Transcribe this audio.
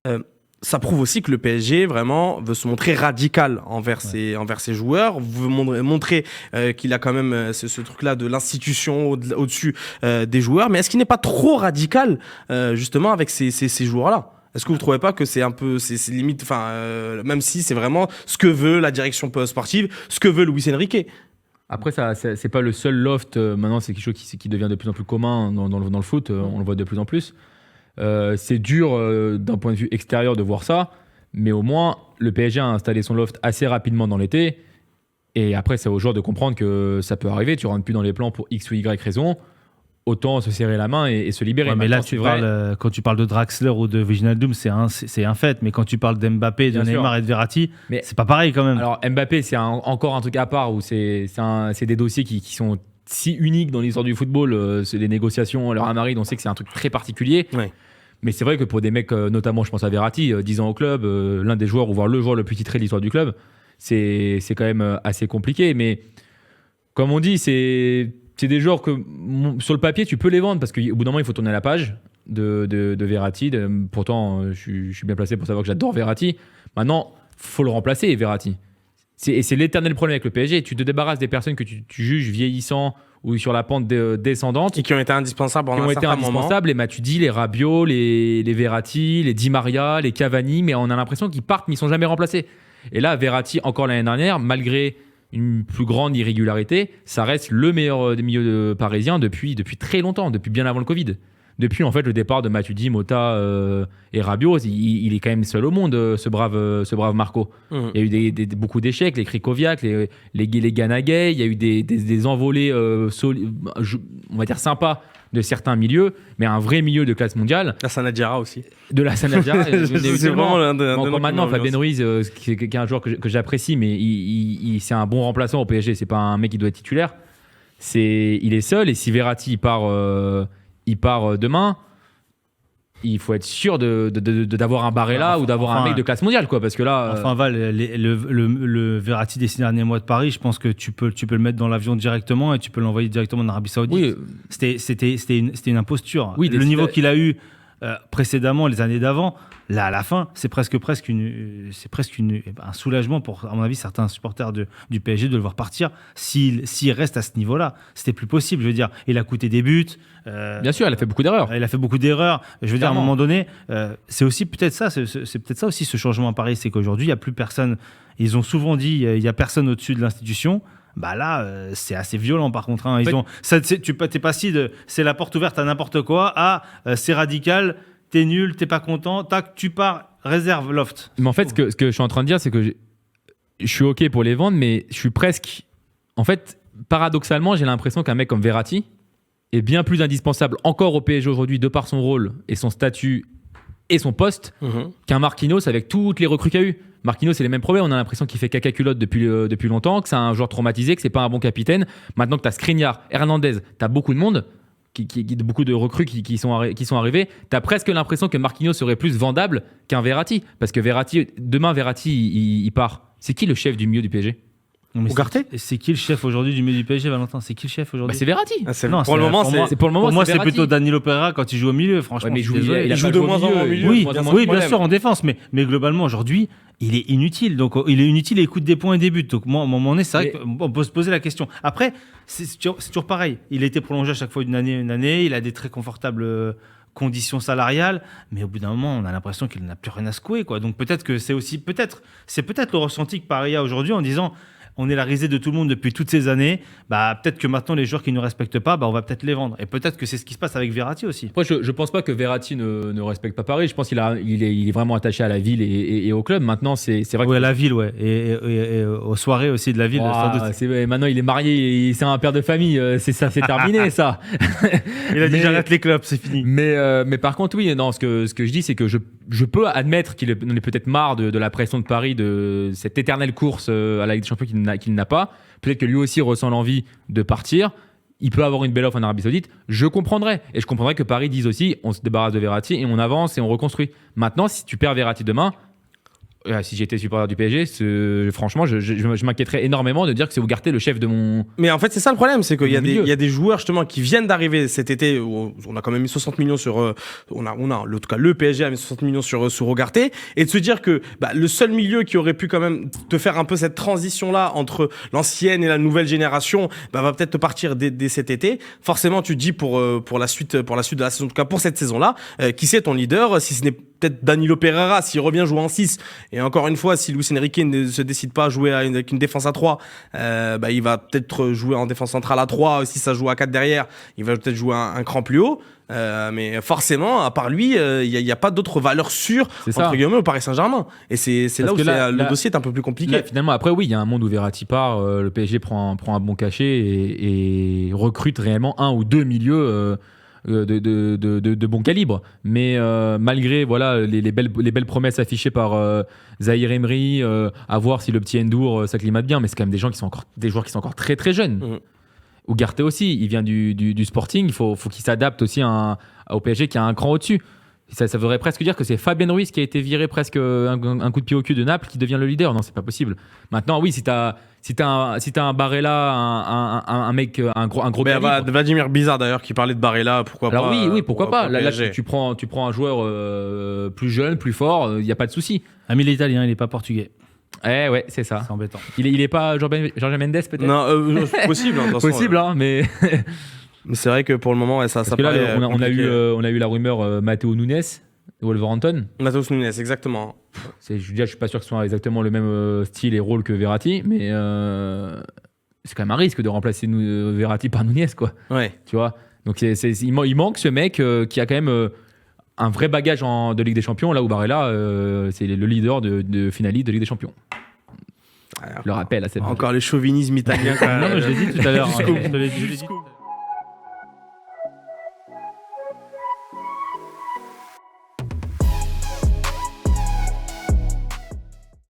Euh, Ça prouve aussi que le PSG vraiment veut se montrer radical envers ses joueurs, veut montrer qu'il a quand même ce truc-là de l'institution au-dessus des joueurs. Mais est-ce qu'il n'est pas trop radical justement avec ces joueurs-là? Est-ce que vous trouvez pas que c'est un peu, c'est limite, enfin, même si c'est vraiment ce que veut la direction sportive, ce que veut Luis Enrique? Après, ça, c'est pas le seul loft. Maintenant, c'est quelque chose qui devient de plus en plus commun dans le foot. On le voit de plus en plus. C'est dur d'un point de vue extérieur de voir ça, mais au moins, le PSG a installé son loft assez rapidement dans l'été. Et après, c'est aux joueurs de comprendre que ça peut arriver. Tu rentres plus dans les plans pour X ou Y raison. Autant se serrer la main et se libérer. Ouais, mais là, Maintenant, quand tu parles de Draxler ou de Wijnaldum, c'est un fait. Mais quand tu parles d'Mbappé, de Bien Neymar sûr. et de Verratti, Mais- c'est pas pareil quand même. Alors, Mbappé, c'est encore un truc à part où c'est des dossiers qui sont si uniques dans l'histoire du football. C'est des négociations, leur Amari, on sait que c'est un truc très particulier. Ouais. Mais c'est vrai que pour des mecs, notamment, je pense à Verratti, 10 ans au club, l'un des joueurs, ou voire le joueur le plus titré de l'histoire du club, c'est quand même assez compliqué. Mais comme on dit, c'est des joueurs que sur le papier, tu peux les vendre parce qu'au bout d'un moment, il faut tourner la page de Verratti. Pourtant, je suis bien placé pour savoir que j'adore Verratti. Maintenant, faut le remplacer, Verratti. Et c'est l'éternel problème avec le PSG. Tu te débarrasses des personnes que tu juges vieillissants ou sur la pente descendante. Et qui ont été indispensables Qui pendant ont un été certain moment. indispensables, les Matuidi, les Rabiot, les Verratti, les Di Maria, les Cavani, mais on a l'impression qu'ils partent, mais ils sont jamais remplacés. Et là, Verratti, encore l'année dernière, malgré une plus grande irrégularité, ça reste le meilleur des milieux parisiens depuis très longtemps, depuis bien avant le Covid. Depuis en fait le départ de Matuidi, Mota et Rabiot, il est quand même seul au monde, ce brave Marco. Mhm. Il y a eu beaucoup d'échecs, les Krikoviak, les Ganagay, il y a eu des envolées, on va dire sympas de certains milieux, mais un vrai milieu de classe mondiale. La Sanadjara aussi. De la Sanadja. C'est vraiment l'un des noms qui Maintenant, m'a Fabien revenu Ruiz, qui est un joueur que j'apprécie, mais c'est un bon remplaçant au PSG. C'est pas un mec qui doit être titulaire. Il est seul, et si Verratti il part demain, il faut être sûr d'avoir un Barella ou d'avoir un mec de classe mondiale, quoi, parce que là. Enfin, Val, le Verratti des 6 derniers mois de Paris, je pense que tu peux le mettre dans l'avion directement et tu peux l'envoyer directement en Arabie Saoudite. Oui. C'était une imposture. Oui, le niveau qu'il a eu précédemment, les années d'avant, là, à la fin, c'est presque un soulagement pour, à mon avis, certains supporters du PSG de le voir partir s'il reste à ce niveau-là. C'était plus possible, je veux dire. Il a coûté des buts. Bien sûr, il a fait beaucoup d'erreurs. Il a fait beaucoup d'erreurs. Je veux dire, à un Clairement. moment donné, c'est aussi peut-être ça. C'est peut-être ça aussi, ce changement à Paris. C'est qu'aujourd'hui, il n'y a plus personne. Ils ont souvent dit il n'y a personne au-dessus de l'institution. Bah là, c'est assez violent par contre. Hein. T'es passé de c'est la porte ouverte à n'importe quoi à c'est radical, t'es nul, t'es pas content, tac, tu pars, réserve loft. Mais en fait, ce que je suis en train de dire, c'est que je suis OK pour les vendre, mais je suis presque. En fait, paradoxalement, j'ai l'impression qu'un mec comme Verratti est bien plus indispensable encore au PSG aujourd'hui de par son rôle et son statut et son poste qu'un Marquinhos avec toutes les recrues qu'il y a eu. Marquinhos, c'est les mêmes problèmes. On a l'impression qu'il fait caca culotte depuis longtemps, que c'est un joueur traumatisé, que c'est pas un bon capitaine. Maintenant que tu as Skriniar, Hernandez, tu as beaucoup de monde, beaucoup de recrues qui sont arrivés. Tu as presque l'impression que Marquinhos serait plus vendable qu'un Verratti. Parce que demain, Verratti, il part. C'est qui le chef du milieu du PSG? Ougarté ? C'est qui le chef aujourd'hui du milieu du PSG, Valentin? C'est qui le chef aujourd'hui? C'est Verratti. Non, pour le moment, pour moi, c'est Verratti. plutôt Danilo Pereira quand il joue au milieu, franchement. Ouais, mais je suis désolé. il a joue pas de joué moins en moins au milieu. Oui, de moins en moins oui, de bien problèmes. sûr, en défense, mais globalement, aujourd'hui, il est inutile. Donc, il est inutile et il coûte des points et des buts. Donc, moi, à un moment donné, c'est vrai qu'on peut se poser la question. Après, c'est toujours pareil. Il a été prolongé à chaque fois d'une année à une année. Il a des très confortables conditions salariales. Mais au bout d'un moment, on a l'impression qu'il n'a plus rien à secouer, quoi. Donc, peut-être que c'est peut-être le ressenti que Paris a aujourd'hui en disant on est la risée de tout le monde depuis toutes ces années. Bah, peut-être que maintenant, les joueurs qui ne nous respectent pas, bah, on va peut-être les vendre. Et peut-être que c'est ce qui se passe avec Verratti aussi. Après, je pense pas que Verratti ne respecte pas Paris. Je pense qu'il est vraiment attaché à la ville et au club. Maintenant, c'est vrai que. Oui, à la ville, ouais. Et aux soirées aussi de la ville, sans doute. Maintenant, il est marié, c'est un père de famille. C'est ça, c'est terminé, ça. Il a dit j'arrête les clubs, c'est fini. Mais par contre, oui, non, ce que je dis, c'est que je peux admettre qu'il en est peut-être marre de la pression de Paris, de cette éternelle course à la Ligue des Champions qu'il n'a pas. Peut-être que lui aussi ressent l'envie de partir. Il peut avoir une belle offre en Arabie Saoudite. Je comprendrais. Et je comprendrais que Paris dise aussi on se débarrasse de Verratti et on avance et on reconstruit. Maintenant, si tu perds Verratti demain, Si j'étais supporter du PSG, franchement, je m'inquiéterais énormément de dire que c'est Ugarte le chef de mon. Mais en fait, c'est ça le problème, c'est qu'il y milieu. a des joueurs justement qui viennent d'arriver cet été. Où on a quand même mis 60 millions sur. En tout cas, le PSG a mis 60 millions sur Ugarte. Et de se dire que le seul milieu qui aurait pu quand même te faire un peu cette transition-là entre l'ancienne et la nouvelle génération va peut-être te partir dès cet été. Forcément, tu te dis pour la suite de la saison, en tout cas pour cette saison-là, qui c'est ton leader, si ce n'est peut-être Danilo Pereira, s'il revient jouer en 6. Et encore une fois, si Luis Enrique ne se décide pas à jouer avec une défense à 3, il va peut-être jouer en défense centrale à 3. Si ça joue à 4 derrière, il va peut-être jouer un cran plus haut. Mais forcément, à part lui, il n'y a pas d'autres valeurs sûres entre guillemets au Paris Saint-Germain. Et c'est là où le dossier est un peu plus compliqué. Là, finalement, après, oui, il y a un monde où Verratti part, le PSG prend un bon cachet et recrute réellement 1 ou 2 milieux de bon calibre, mais malgré les belles promesses affichées par Zahir Emery, à voir si le petit Ndour s'acclimate bien, mais c'est quand même des joueurs qui sont encore très très jeunes. Ugarte aussi, il vient du Sporting, il faut qu'il s'adapte aussi au PSG qui a un cran au-dessus. Ça voudrait presque dire que c'est Fabien Ruiz qui a été viré presque un coup de pied au cul de Naples qui devient le leader. Non, c'est pas possible. Maintenant, oui, si t'as un Barella, un mec, un gros calibre. Vladimir Bizarre d'ailleurs qui parlait de Barella, pourquoi alors pas. Alors oui, pourquoi pas. Là, tu prends un joueur plus jeune, plus fort, il n'y a pas de souci. Il est italien, il n'est pas portugais. Ouais, c'est ça. C'est embêtant. Il est pas Jorge Mendes peut-être. Non, possible. Possible, mais. Mais c'est vrai que pour le moment, ça Parce que là, on a eu la rumeur Matteo Nunes, Wolverhampton. Matteo Nunes, exactement. Je suis pas sûr que ce soit exactement le même style et rôle que Verratti, mais c'est quand même un risque de remplacer Verratti par Nunes, quoi. Ouais. Tu vois. Donc il manque ce mec qui a quand même un vrai bagage de Ligue des Champions, là où Barella, c'est le leader de finaliste de Ligue des Champions. Je le rappelle à cette. Encore les chauvinismes italiens. Non, mais je l'ai dit tout à l'heure. Je l'ai dit.